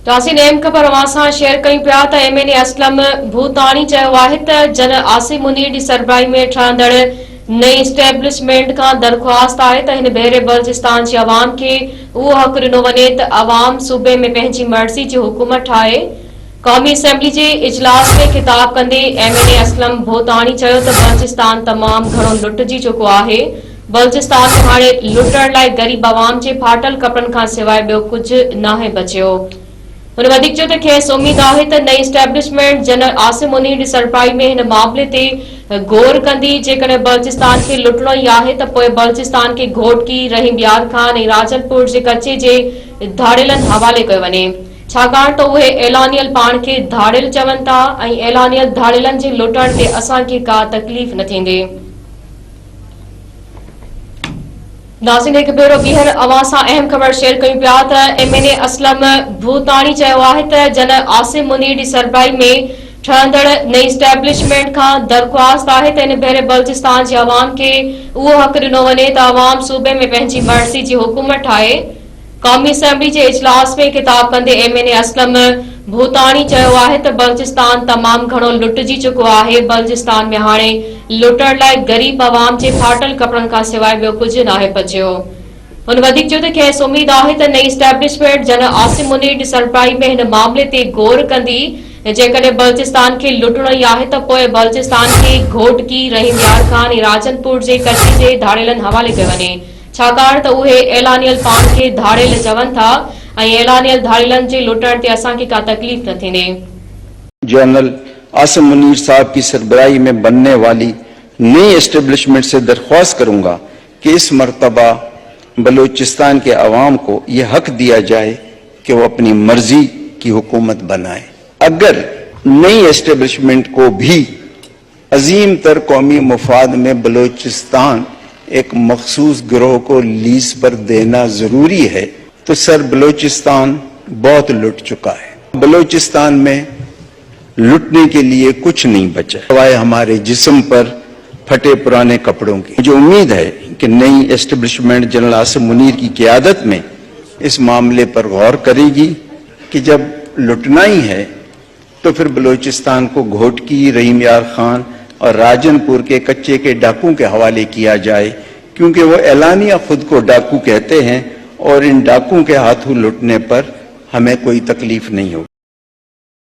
तासीन अहम ख़बर अवां शेयर कयूं पिया त एमएनए असलम भूतानी चयो आहे त जन आसिम मुनीर जी सरबराही में ठहंदड़ नई स्टेब्लिशमेंट खां दरख़्वास्त आहे त हिन भेरे बलूचिस्तान जी अवाम खे उहो हक़ ॾिनो वञे त अवाम सूबे में पंहिंजी मर्ज़ी जी हुकूमत ठाहे। क़ौमी असेंबली जे इजलास में ख़िताब कंदे एमएनए असलम भूतानी चयो त बलूचिस्तान तमाम घणो लुटिजी चुको आहे। बलूचिस्तान में हाणे लुटण लाइ गरीब अवाम जे फाटल कपड़नि खां सवाइ ॿियो कुझु नाहे बचियो। हुन वधीक चयो त खेसि उमीद आहे त नई स्टेब्लिशमेंट जनरल आसिम मुनीर जी सरबराही में हिन मामले ते गौर कंदी। जेकॾहिं बलूचिस्तान खे लुटणो ई आहे त पोइ बलूचिस्तान खे घोटकी, रहीम यार खान ऐं राजनपुर जे कचे जे धाड़ेलनि हवाले कयो वञे, छाकाणि त उहे एलानियल पाण खे धाड़ेल चवनि था ऐं एलानियल धाड़ेलनि जे लुटण ते असांखे का तकलीफ़ न थींदी। नाज़रीन हिकु भेरो ॿीहर अवां सां अहम ख़बर शेयर कयूं पिया त एमएनए असलम भूतानी चयो आहे त जनरल आसिम मुनीर जी सरबराही में ठहंदड़ नई स्टेब्लिशमेंट खां दरख़्वास्त आहे त हिन भेरे बलूचिस्तान जे अवाम खे उहो हक़ ॾिनो वञे त अवाम सूबे में पंहिंजी मर्ज़ी जी हुकूमत ठाहे। क़ौमी असेंबली जे इजलास में ख़िताब कंदे एमएनए असलम भूतानी चयो आहे त बलूचिस्तान तमाम घणो लुटिजी चुको आहे। बलूचिस्तान में हाणे लुटण लाइ गरीब अवाम जे फाटल कपड़नि खां सवाइ ॿियो कुझु नाहे बचियो। हुन वधीक चयो त खेसि उमीद आहे त नई स्टेब्लिशमेंट जनरल आसिम मुनीर जी सरबराही में हिन मामले ते गौर कंदी। जेकॾहिं बलूचिस्तान खे लुटणो ई आहे त पोइ बलूचिस्तान खे घोटकी, रहीम यार खान ऐं राजनपुर जे कचे जे धाड़ेलनि हवाले कयो वञे, छाकाणि त उहे एलानियल पाण खे धाड़ेल चवनि था ऐं एलानियल धाड़ेलनि जे लुटण ते असांखे का तकलीफ़ न थींदी। जनरल आसिम मुनीर साहब की सरबराही में बनने वाली नई एस्टेब्लिशमेंट से दरख्वास्त करूंगा कि इस मर्तबा बलूचिस्तान के अवाम को यह हक दिया जाए कि वो अपनी मर्जी की हुकूमत बनाए। अगर नई एस्टेब्लिशमेंट को भी अजीम तर कौमी मुफाद में बलूचिस्तान एक मखसूस गिरोह को लीज पर देना जरूरी है तो सर बलूचिस्तान बहुत लुट चुका है। बलूचिस्तान में लुटने के लिए कुछ नहीं बचा सिवाय हमारे जिस्म पर फटे पुराने कपड़ों की। मुझे उम्मीद है कि नई एस्टेब्लिशमेंट जनरल आसिम मुनीर की क़यादत में इस मामले पर गौर करेगी कि जब लुटना ही है तो फिर बलूचिस्तान को घोटकी, रहीम यार खान और राजनपुर के कच्चे के डाकू के हवाले किया जाए, क्योंकि वो एलानिया खुद को डाकू कहते हैं और इन डाकू के हाथों लुटने पर हमें कोई तकलीफ नहीं होगी।